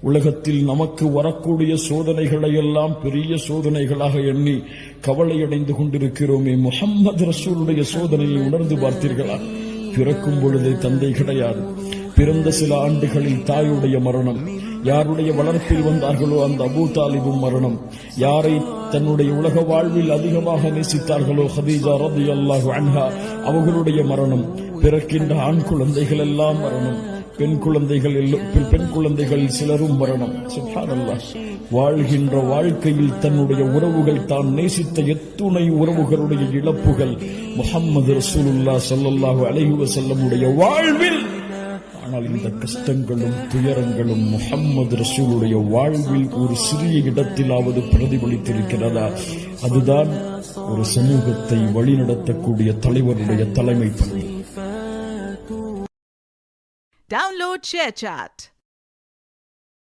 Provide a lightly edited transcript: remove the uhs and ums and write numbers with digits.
உலகத்தில் நமக்கு வரக்கூடிய சோதனைகளை எல்லாம் பெரிய சோதனைகளாக எண்ணி கவலையடைந்து கொண்டிருக்கிறோமே, முஹம்மது ரசூலுடைய சோதனையை உணர்ந்து பார்த்தீர்களா? பிறக்கும் பொழுதே தந்தை கிடையாது, பிறந்த சில ஆண்டுகளில் தாயுடைய மரணம், யாருடைய வளர்ப்பில் வந்தார்களோ அந்த அபூ தாலிபும் மரணம், யாரை தன்னுடைய உலக வாழ்வில் அதிகமாக நேசித்தார்களோ ஹதீஜா ரலியல்லாஹு அன்ஹா அவர்களுடைய மரணம், பிறக்கின்ற ஆண் குழந்தைகள் எல்லாம் மரணம், பெண் குழந்தைகள் சிலரும் மரணம். சுப்ஹானல்லாஹ். வாழ்கின்ற வாழ்க்கையில் தன்னுடைய உறவுகள், தான் நேசித்த எத்துணை உறவுகளுடைய இழப்புகள் முஹம்மது ரசூலுல்லாஹ் ஸல்லல்லாஹு அலைஹி வஸல்லம் உடைய வாழ்வில். ஆனால் இந்த கஷ்டங்களும் துயரங்களும் முஹம்மது ரசூலுடைய வாழ்வில் ஒரு சிறிய இடத்திலாவது பிரதிபலித்திருக்கிறதா? அதுதான் ஒரு சமூகத்தை வழிநடத்தக்கூடிய தலைவருடைய தலைமை பண்பு. Download ShareChat.